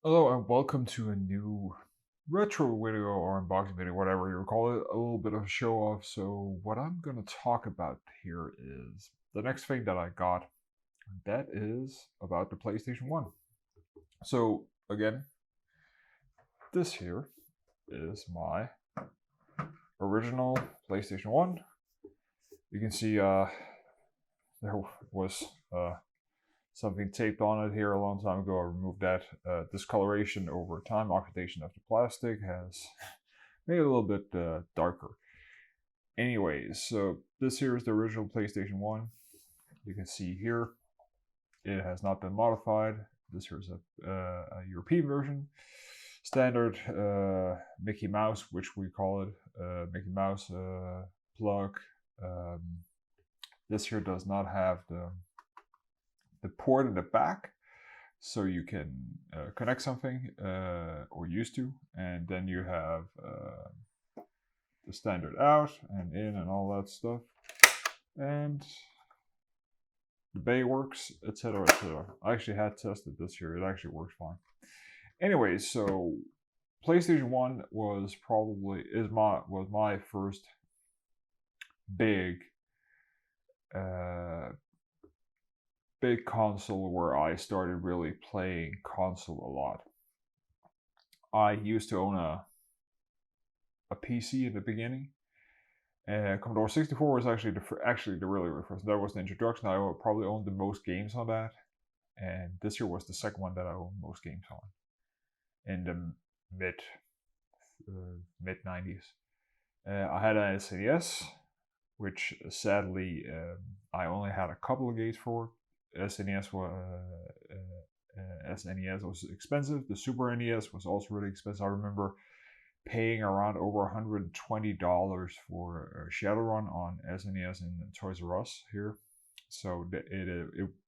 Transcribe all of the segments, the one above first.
Hello and welcome to a new retro video or unboxing video, whatever you call it, a little bit of a show off. So what I'm going to talk about here is the next thing that I got. That is about the PlayStation 1. So again, this here is my original PlayStation 1. You can see there was something taped on it here a long time ago. I removed that. Discoloration over time, oxidation of the plastic has made it a little bit darker. Anyways, so this here is the original PlayStation 1. You can see here it has not been modified. This here is a European version. Standard Mickey Mouse, which we call it, Mickey Mouse plug. Um, this here does not have the port in the back, so you can connect something or used to, and then you have the standard out and in and all that stuff, and the bay works, etc., etc. I actually had tested this here; it actually works fine. Anyways, so PlayStation 1 was my first big uh, big console where I started really playing console a lot. I used to own a PC in the beginning. Commodore 64 was actually the really first. That was the introduction. I probably owned the most games on that, and this year was the second one that I owned most games on in the mid 90s. I had an SNES, which sadly I only had a couple of games for. SNES was expensive. The Super NES was also really expensive. I remember paying around over $120 for Shadowrun on SNES and Toys R Us here. So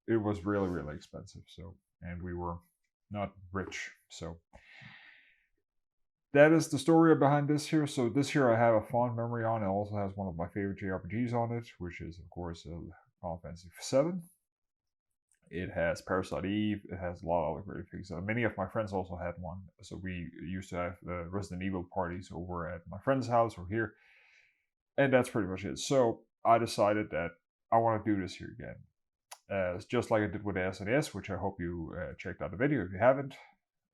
it was really expensive. So, and we were not rich. So that is the story behind this here. So this here I have a fond memory on. It also has one of my favorite JRPGs on it, which is of course Final Fantasy VII. It has Parasite Eve. It has a lot of other great things. Many of my friends also had one. So we used to have Resident Evil parties over at my friend's house or here. And that's pretty much it. So I decided that I want to do this here again. Just like I did with the SNES, which I hope you checked out the video. If you haven't,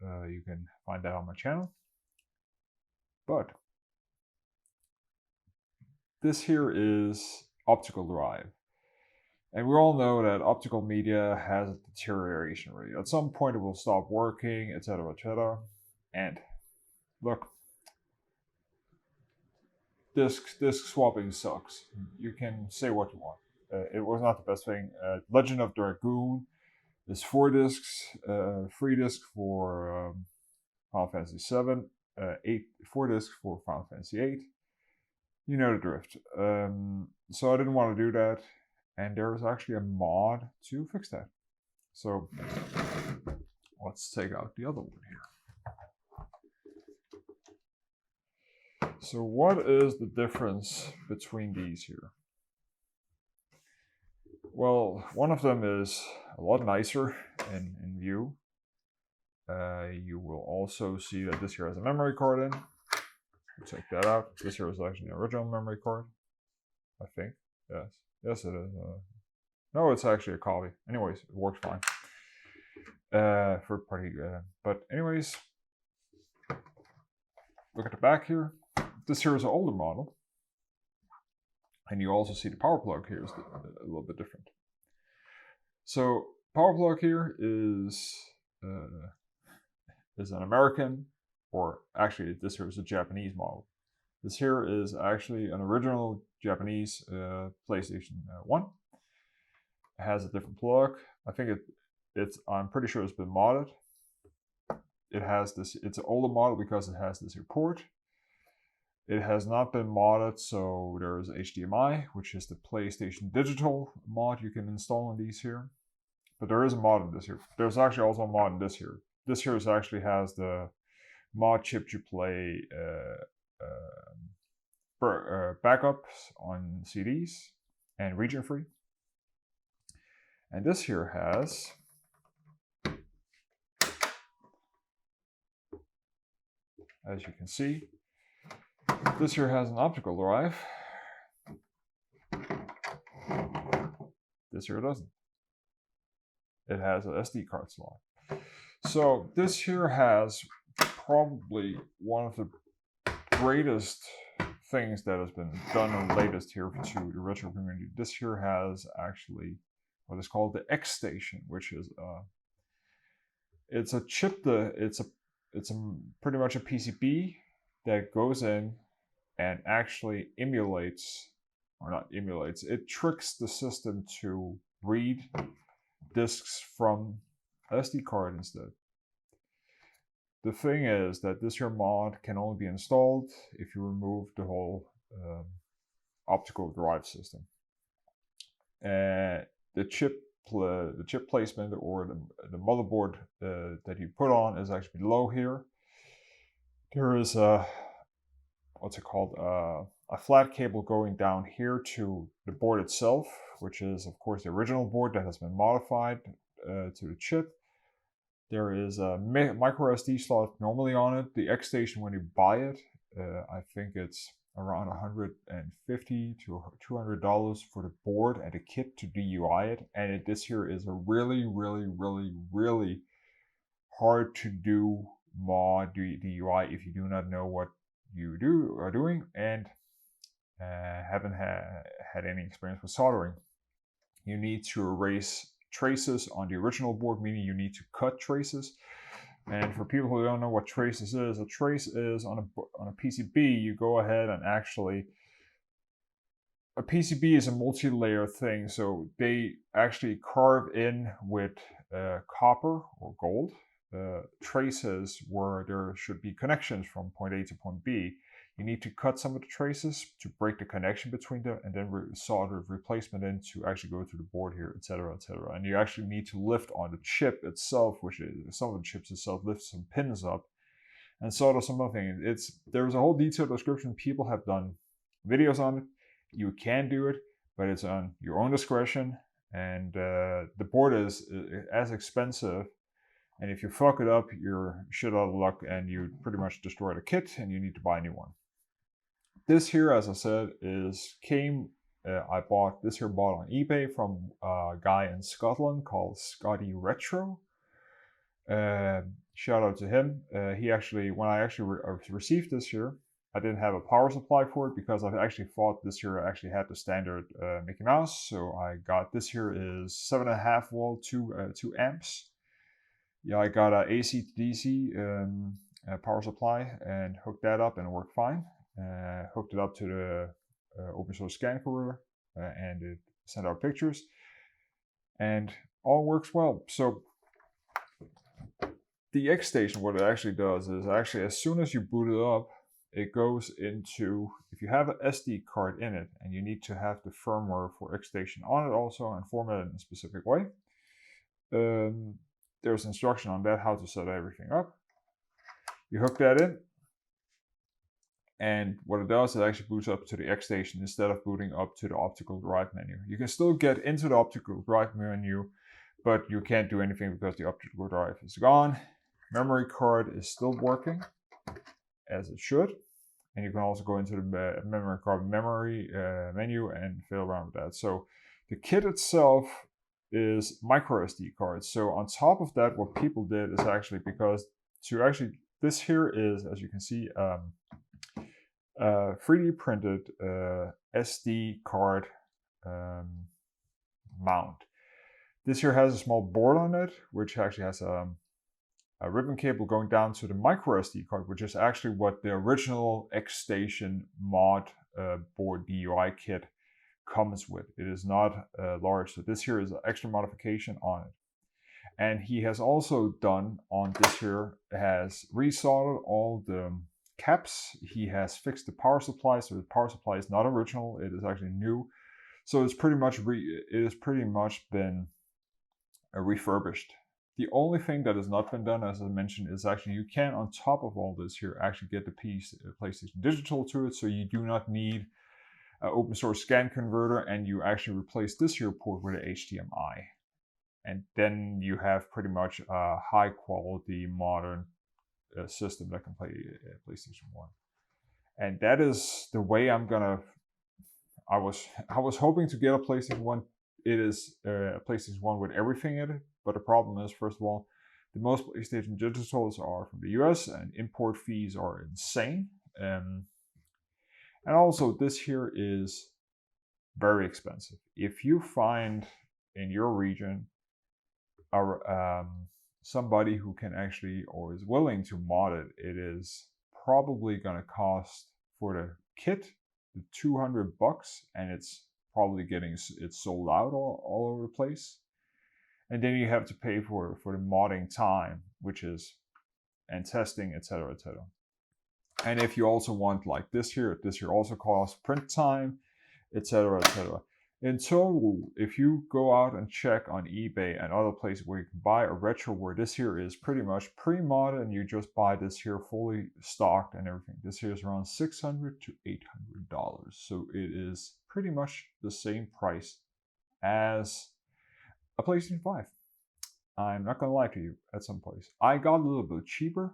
you can find that on my channel. But this here is optical drive. And we all know that optical media has a deterioration rate. At some point, it will stop working, etc., etc. And look, disc swapping sucks. You can say what you want. It was not the best thing. Legend of Dragoon is 4 discs, 3 discs for Final Fantasy 7, 4 discs for Final Fantasy 8. You know the drift. So I didn't want to do that, and there is actually a mod to fix that. So let's take out the other one here. So what is the difference between these here? Well, one of them is a lot nicer in view. You will also see that this here has a memory card in. Check that out. This here is actually an original memory card, I think. Yes, it is. No, it's actually a copy. Anyways, it works fine. Third party. But anyways, look at the back here. This here is an older model. And you also see the power plug here is a little bit different. So power plug here is an American, or actually this here is a Japanese model. This here is actually an original Japanese PlayStation 1. It has a different plug. I think I'm pretty sure it's been modded. It has this. It's an older model because it has this here port. It has not been modded, so there's HDMI, which is the PlayStation Digital mod you can install on these here. But there is a mod in this here. There's actually also a mod in this here. This here actually has the mod chip to play backups on CDs and region free. And this here has as you can see. This here has an optical drive. This here doesn't. It has an SD card slot. So this here has probably one of the greatest things that has been done and latest here to the retro community. This here has actually what is called the Xstation, which is it's a chip. It's pretty much a PCB that goes in and actually emulates, or not emulates, it tricks the system to read disks from SD card instead. The thing is that this here mod can only be installed if you remove the whole optical drive system. And the chip placement, or the motherboard that you put on, is actually below here. There is a what's it called, a flat cable going down here to the board itself, which is of course the original board that has been modified to the chip. There is a micro SD slot normally on it. The Xstation, when you buy it, I think it's around $150 to $200 for the board and a kit to DUI it. And this here is a really hard to do mod DUI if you do not know what you are doing and haven't had any experience with soldering. You need to erase traces on the original board, meaning you need to cut traces. And for people who don't know what traces is, a trace is on a PCB. You go ahead and actually, a PCB is a multi-layer thing, so they actually carve in with copper or gold traces where there should be connections from point A to point B. You need to cut some of the traces to break the connection between them, and then solder replacement in to actually go to the board here, etc., etc. And you actually need to lift on the chip itself, which is some of the chips itself, lift some pins up and solder some other things. There's a whole detailed description. People have done videos on it. You can do it, but it's on your own discretion. And the board is as expensive. And if you fuck it up, you're shit out of luck and you pretty much destroy the kit and you need to buy a new one. This here, as I said, I bought this here bought on eBay from a guy in Scotland called Scotty Retro. Shout out to him. When I received this here, I didn't have a power supply for it because I actually thought this here actually had the standard Mickey Mouse. So I got this here is 7.5 volt, 2 amps. Yeah, I got a AC to DC power supply and hooked that up and it worked fine. Hooked it up to the open source scan converter and it sent out pictures and all works well. So the Xstation, what it actually does is actually as soon as you boot it up, it goes into, if you have an SD card in it and you need to have the firmware for Xstation on it also and format it in a specific way, there's instruction on that, how to set everything up. You hook that in, and what it does, it actually boots up to the Xstation instead of booting up to the optical drive menu. You can still get into the optical drive menu, but you can't do anything because the optical drive is gone. Memory card is still working, as it should. And you can also go into the memory card menu and fiddle around with that. So the kit itself is micro SD cards. So on top of that, what people did is actually, because this here is, as you can see, 3D printed SD card mount. This here has a small board on it, which actually has a ribbon cable going down to the micro SD card, which is actually what the original Xstation mod board DUI kit comes with. It is not large, so this here is an extra modification on it. And he has also done on this here, has resoldered all the caps. He has fixed the power supply, so the power supply is not original, it is actually new. So it's pretty much been refurbished. The only thing that has not been done, as I mentioned, is actually you can, on top of all this here, actually get the PlayStation Digital to it, so you do not need an open source scan converter, and you actually replace this here port with an HDMI. And then you have pretty much a high quality modern system that can play PlayStation 1. And that is the way I'm gonna. I was hoping to get a PlayStation 1. It is a PlayStation 1 with everything in it, but the problem is, first of all, the most PlayStation digitals are from the US, and import fees are insane. And also, this here is very expensive. If you find in your region somebody who can actually or is willing to mod it, it is probably going to cost for the kit the $200, and it's probably getting it sold out all over the place. And then you have to pay for the modding time, which is and testing, etc., etc. And if you also want like this here also costs print time, etc., etc. In total, if you go out and check on eBay and other places where you can buy a retro where this here is pretty much pre-modded and you just buy this here fully stocked and everything, this here is around $600 to $800. So it is pretty much the same price as a PlayStation 5. I'm not gonna lie to you, at some place. I got a little bit cheaper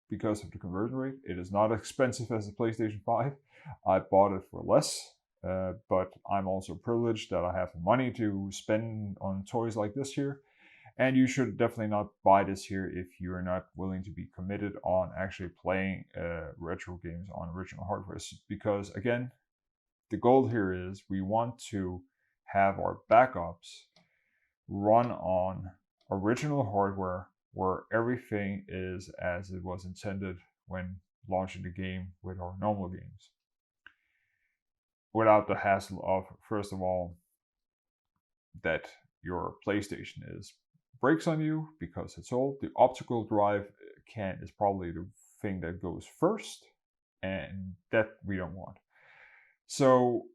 because of the conversion rate. It is not as expensive as the PlayStation 5. I bought it for less. But I'm also privileged that I have the money to spend on toys like this here. And you should definitely not buy this here if you're not willing to be committed on actually playing retro games on original hardware. Because again, the goal here is we want to have our backups run on original hardware where everything is as it was intended when launching the game with our normal games, without the hassle of, first of all, that your PlayStation breaks on you because it's old. The optical drive is probably the thing that goes first, and that we don't want. So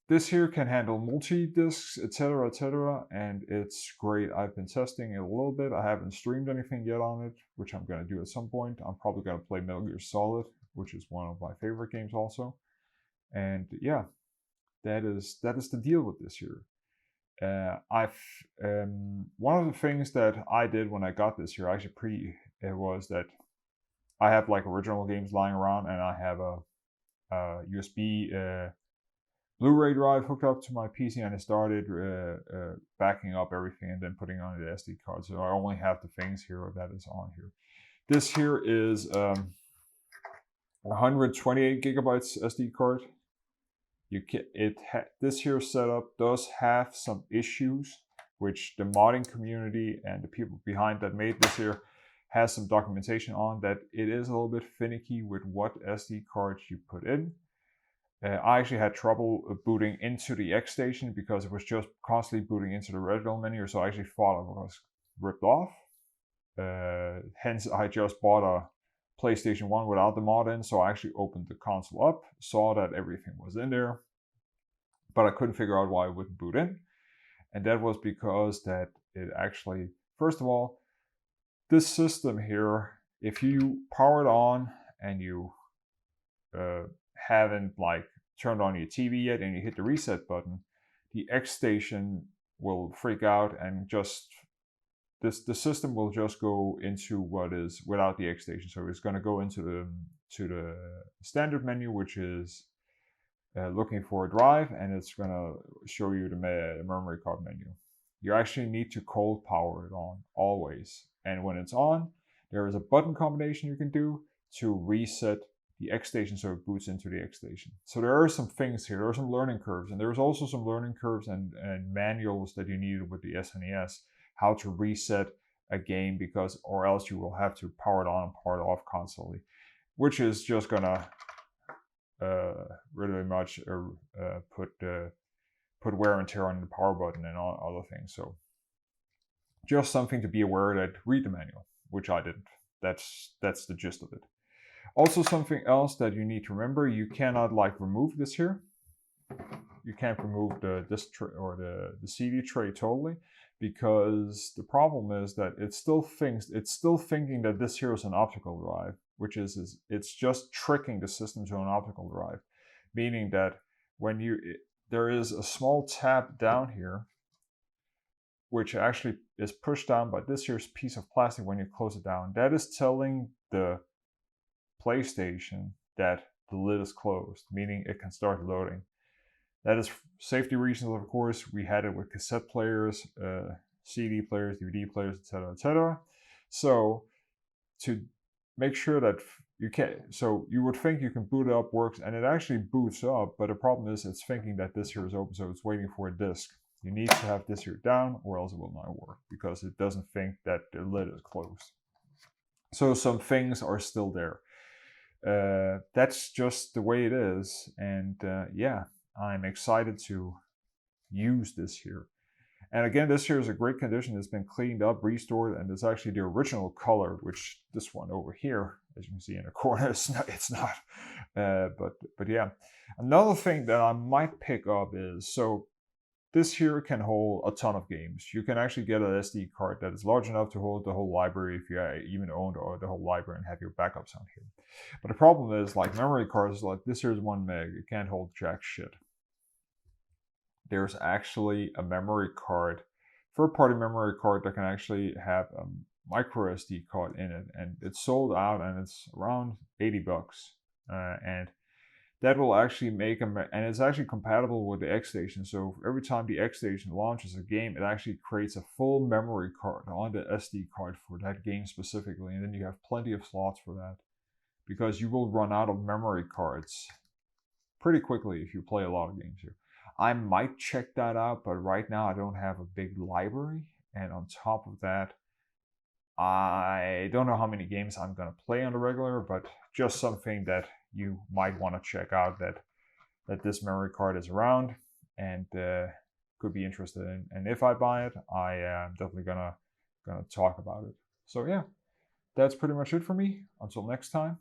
this here can handle multi-discs, etc., etc., and it's great. I've been testing it a little bit. I haven't streamed anything yet on it, which I'm going to do at some point. I'm probably going to play Metal Gear Solid, which is one of my favorite games also. And yeah, that is the deal with this here. One of the things that I did when I got this here, actually was that I have like original games lying around, and I have a USB Blu-ray drive hooked up to my PC, and I started backing up everything and then putting on the SD card. So I only have the things here that is on here. This here is 128 gigabytes SD card. This here setup does have some issues, which the modding community and the people behind that made this here has some documentation on, that it is a little bit finicky with what SD cards you put in. I actually had trouble booting into the Xstation because it was just constantly booting into the original menu, so I actually thought it was ripped off. Hence, I just bought a PlayStation 1 without the mod in, so I actually opened the console up, saw that everything was in there, but I couldn't figure out why it wouldn't boot in. And that was because that it actually, first of all, this system here, if you power it on and you haven't like turned on your TV yet and you hit the reset button, the Xstation will freak out and just the system will just go into what is without the Xstation. So it's going to go into the standard menu, which is looking for a drive, and it's going to show you the memory card menu. You actually need to cold power it on always, and when it's on, there is a button combination you can do to reset the Xstation so it boots into the Xstation. So there are some things here, there are some learning curves, and there's also some learning curves and manuals that you need with the SNES, how to reset a game, because or else you will have to power it on and power it off constantly, which is just gonna really much put wear and tear on the power button and all other things. So just something to be aware that read the manual, which I didn't. That's the gist of it. Also, something else that you need to remember, you cannot like remove this here. You can't remove the disc tray or the CD tray totally, because the problem is that it's still thinking that this here is an optical drive, which is it's just tricking the system to an optical drive, meaning that when there is a small tab down here which actually is pushed down by this here's piece of plastic when you close it down. That is telling the PlayStation that the lid is closed, meaning it can start loading. That is safety reasons, of course. We had it with cassette players, CD players, DVD players, etc., etc. So to make sure that you can, so you would think you can boot it up, works, and it actually boots up, but the problem is it's thinking that this here is open, so it's waiting for a disk. You need to have this here down or else it will not work because it doesn't think that the lid is closed. So some things are still there. That's just the way it is, and yeah, I'm excited to use this here. And again, this here is a great condition. It's been cleaned up, restored, and it's actually the original color, which this one over here, as you can see in the corner, it's not. But yeah, another thing that I might pick up is, so this here can hold a ton of games. You can actually get an SD card that is large enough to hold the whole library if you even own the whole library and have your backups on here. But the problem is, like memory cards, like this here is 1 meg. It can't hold jack shit. There's actually a memory card, third-party memory card that can actually have a micro SD card in it, and it's sold out and it's around 80 bucks. And that will actually make and it's actually compatible with the Xstation. So every time the Xstation launches a game, it actually creates a full memory card on the SD card for that game specifically, and then you have plenty of slots for that, because you will run out of memory cards pretty quickly if you play a lot of games here. I might check that out, but right now I don't have a big library, and on top of that, I don't know how many games I'm going to play on the regular, but just something that you might want to check out, that this memory card is around and could be interested in. And if I buy it, I am definitely gonna talk about it. So yeah, that's pretty much it for me. Until next time.